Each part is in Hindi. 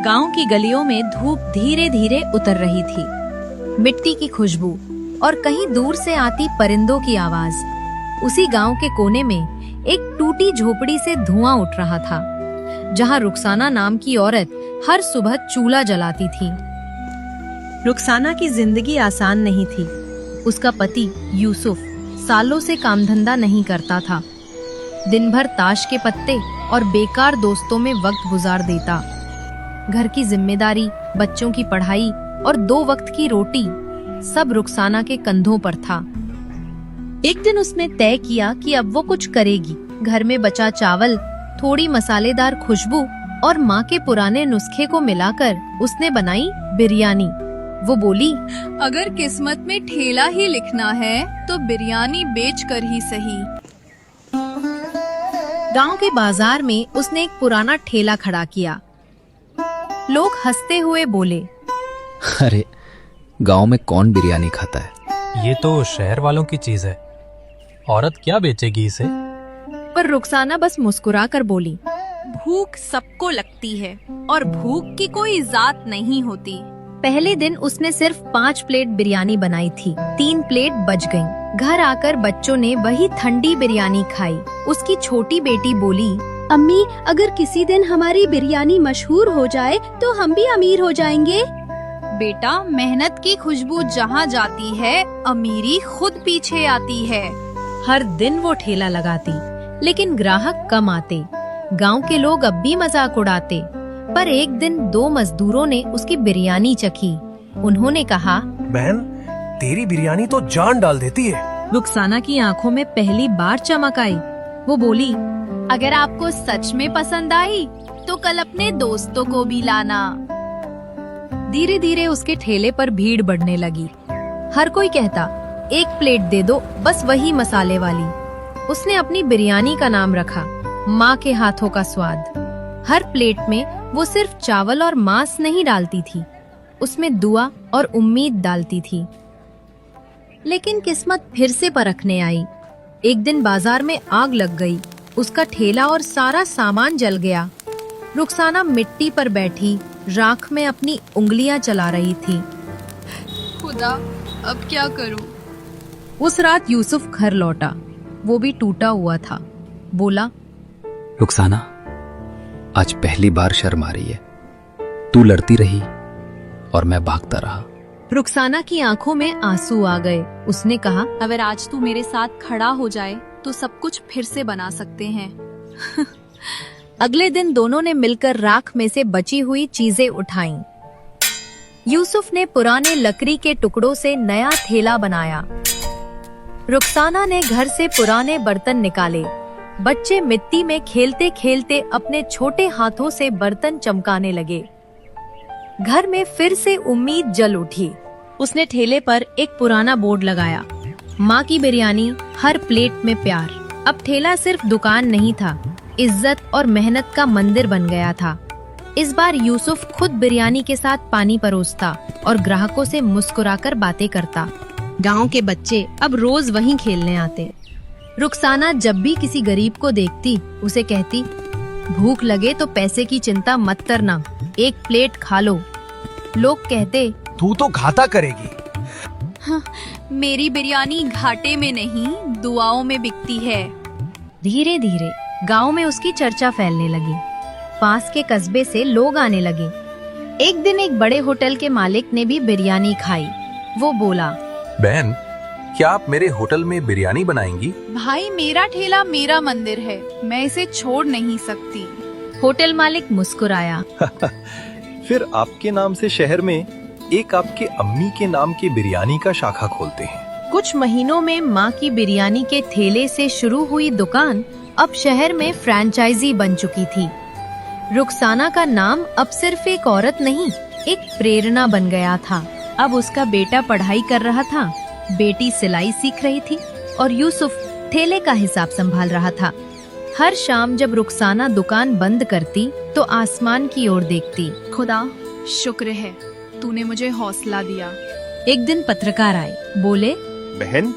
गांव की गलियों में धूप धीरे धीरे उतर रही थी। मिट्टी की खुशबू और कहीं दूर से आती परिंदों की आवाज। उसी गांव के कोने में एक टूटी झोपड़ी से धुआं उठ रहा था, जहां रुखसाना नाम की औरत हर सुबह चूल्हा जलाती थी। रुखसाना की जिंदगी आसान नहीं थी। उसका पति यूसुफ सालों से कामधंधा नहीं करता था। दिन भर ताश के पत्ते और बेकार दोस्तों में वक्त गुजार देता। घर की जिम्मेदारी, बच्चों की पढ़ाई और 2 वक्त की रोटी सब रुखसाना के कंधों पर था। एक दिन उसने तय किया कि अब वो कुछ करेगी। घर में बचा चावल, थोड़ी मसालेदार खुशबू और माँ के पुराने नुस्खे को मिलाकर उसने बनाई बिरयानी। वो बोली, अगर किस्मत में ठेला ही लिखना है तो बिरयानी बेच कर ही सही। गांव के बाजार में उसने एक पुराना ठेला खड़ा किया। लोग हंसते हुए बोले, अरे गांव में कौन बिरयानी खाता है? ये तो शहर वालों की चीज है, औरत क्या बेचेगी इसे? पर रुखसाना बस मुस्कुरा कर बोली, भूख सबको लगती है और भूख की कोई जात नहीं होती। पहले दिन उसने सिर्फ 5 प्लेट बिरयानी बनाई थी। 3 प्लेट बच गईं। घर आकर बच्चों ने वही ठंडी बिरयानी खाई। उसकी छोटी बेटी बोली, अम्मी, अगर किसी दिन हमारी बिरयानी मशहूर हो जाए तो हम भी अमीर हो जाएंगे। बेटा, मेहनत की खुशबू जहाँ जाती है, अमीरी खुद पीछे आती है। हर दिन वो ठेला लगाती, लेकिन ग्राहक कम आते। गांव के लोग अब भी मजाक उड़ाते। पर एक दिन 2 मजदूरों ने उसकी बिरयानी चखी। उन्होंने कहा, बहन, तेरी बिरयानी तो जान डाल देती है। रुखसाना की आंखों में पहली बार चमक आई। वो बोली, अगर आपको सच में पसंद आई तो कल अपने दोस्तों को भी लाना। धीरे धीरे उसके ठेले पर भीड़ बढ़ने लगी। हर कोई कहता, 1 प्लेट दे दो, बस वही मसाले वाली। उसने अपनी बिरयानी का नाम रखा, माँ के हाथों का स्वाद। हर प्लेट में वो सिर्फ चावल और मांस नहीं डालती थी, उसमें दुआ और उम्मीद डालती थी। लेकिन किस्मत फिर से परखने आई। एक दिन बाजार में आग लग गई। उसका ठेला और सारा सामान जल गया। रुखसाना मिट्टी पर बैठी राख में अपनी उंगलियां चला रही थी। खुदा, अब क्या करूं? उस रात यूसुफ घर लौटा। वो भी टूटा हुआ था। बोला, रुखसाना, आज पहली बार शर्म आ रही है। तू लड़ती रही और मैं भागता रहा। रुखसाना की आंखों में आंसू आ गए। उसने कहा, अगर आज तू मेरे साथ खड़ा हो जाए तो सब कुछ फिर से बना सकते हैं। अगले दिन दोनों ने मिलकर राख में से बची हुई चीजें उठाईं। यूसुफ ने पुराने लकड़ी के टुकड़ों से नया थैला बनाया। रुखसाना ने घर से पुराने बर्तन निकाले। बच्चे मिट्टी में खेलते खेलते अपने छोटे हाथों से बर्तन चमकाने लगे। घर में फिर से उम्मीद जल उठी। उसने ठेले पर एक पुराना बोर्ड लगाया, माँ की बिरयानी, हर प्लेट में प्यार। अब ठेला सिर्फ दुकान नहीं था, इज्जत और मेहनत का मंदिर बन गया था। इस बार यूसुफ खुद बिरयानी के साथ पानी परोसता और ग्राहकों से मुस्कुराकर बातें करता। गांव के बच्चे अब रोज वहीं खेलने आते। रुखसाना जब भी किसी गरीब को देखती, उसे कहती, भूख लगे तो पैसे की चिंता मत करना, 1 प्लेट खा लो। लोग कहते, तू तो घाटा करेगी। हाँ, मेरी बिरयानी घाटे में नहीं, दुआओं में बिकती है। धीरे धीरे गांव में उसकी चर्चा फैलने लगी। पास के कस्बे से लोग आने लगे। एक दिन एक बड़े होटल के मालिक ने भी बिरयानी खाई। वो बोला, बहन, क्या आप मेरे होटल में बिरयानी बनाएंगी? भाई, मेरा ठेला मेरा मंदिर है, मैं इसे छोड़ नहीं सकती। होटल मालिक मुस्कुराया। फिर आपके नाम से शहर में एक आपके अम्मी के नाम की बिरयानी का शाखा खोलते हैं। कुछ महीनों में माँ की बिरयानी के ठेले से शुरू हुई दुकान अब शहर में फ्रेंचाइजी बन चुकी थी। रुखसाना का नाम अब सिर्फ एक औरत नहीं, एक प्रेरणा बन गया था। अब उसका बेटा पढ़ाई कर रहा था, बेटी सिलाई सीख रही थी और यूसुफ ठेले का हिसाब संभाल रहा था। हर शाम जब रुखसाना दुकान बंद करती तो आसमान की ओर देखती। खुदा, शुक्र है, तूने मुझे हौसला दिया। एक दिन पत्रकार आए। बोले, बहन,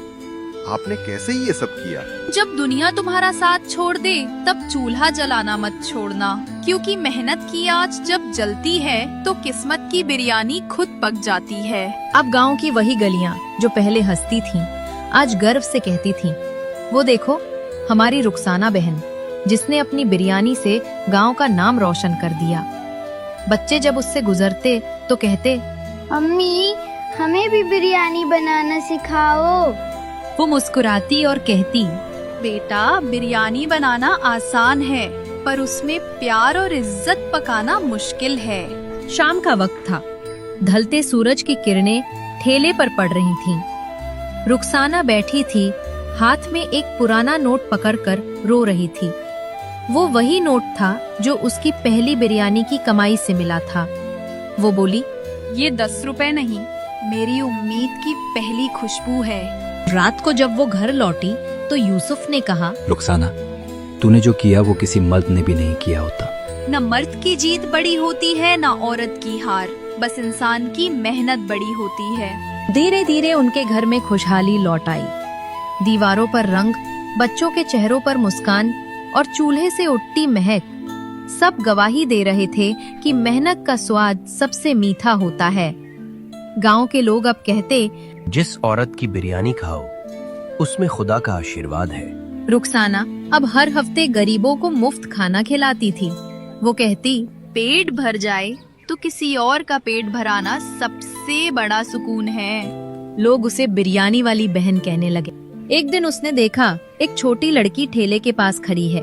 आपने कैसे ये सब किया? जब दुनिया तुम्हारा साथ छोड़ दे तब चूल्हा जलाना मत छोड़ना, क्योंकि मेहनत की आँच जब जलती है तो किस्मत की बिरयानी खुद पक जाती है। अब गांव की वही गलियां जो पहले हंसती थीं, आज गर्व से कहती थीं, वो देखो हमारी रुखसाना बहन जिसने अपनी बिरयानी से गांव का नाम रोशन कर दिया। बच्चे जब उससे गुजरते तो कहते, अम्मी हमें भी बिरयानी बनाना सिखाओ। वो मुस्कुराती और कहती, बेटा बिरयानी बनाना आसान है, पर उसमें प्यार और इज्जत पकाना मुश्किल है। शाम का वक्त था। ढलते सूरज की किरणें ठेले पर पड़ रही थीं। रुखसाना बैठी थी, हाथ में एक पुराना नोट पकड़कर रो रही थी। वो वही नोट था जो उसकी पहली बिरयानी की कमाई से मिला था। वो बोली, ये 10 रुपए नहीं, मेरी उम्मीद की पहली खुशबू है। रात को जब वो घर लौटी तो यूसुफ ने कहा, रुखसाना, तूने जो किया वो किसी मर्द ने भी नहीं किया होता। न मर्द की जीत बड़ी होती है न औरत की हार, बस इंसान की मेहनत बड़ी होती है। धीरे धीरे उनके घर में खुशहाली लौट आई। दीवारों पर रंग, बच्चों के चेहरों पर मुस्कान और चूल्हे से उठती महक सब गवाही दे रहे थे कि मेहनत का स्वाद सबसे मीठा होता है। गांव के लोग अब कहते, जिस औरत की बिरयानी खाओ उसमें खुदा का आशीर्वाद है। रुखसाना अब हर हफ्ते गरीबों को मुफ्त खाना खिलाती थी। वो कहती, पेट भर जाए तो किसी और का पेट भराना सबसे बड़ा सुकून है। लोग उसे बिरयानी वाली बहन कहने लगे। एक दिन उसने देखा एक छोटी लड़की ठेले के पास खड़ी है,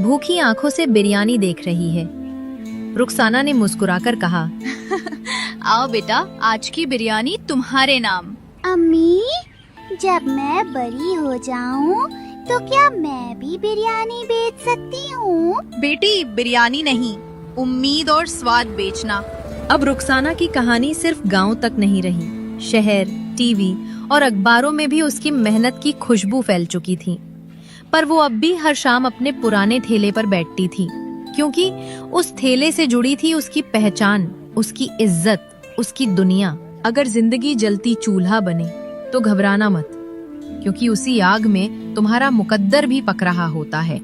भूखी आंखों से बिरयानी देख रही है। रुखसाना ने मुस्कुराकर कहा, आओ बेटा, आज की बिरयानी तुम्हारे नाम। अम्मी जब मैं बड़ी हो जाऊं तो क्या मैं भी बिरयानी बेच सकती हूँ? बेटी बिरयानी नहीं, उम्मीद और स्वाद बेचना। अब रुखसाना की कहानी सिर्फ गांव तक नहीं रही, शहर, टीवी और अखबारों में भी उसकी मेहनत की खुशबू फैल चुकी थी। पर वो अब भी हर शाम अपने पुराने ठेले पर बैठती थी, क्योंकि उस ठेले से जुड़ी थी उसकी पहचान, उसकी इज्जत, उसकी दुनिया। अगर जिंदगी जलती चूल्हा बने तो घबराना मत, क्योंकि उसी आग में तुम्हारा मुकद्दर भी पक रहा होता है।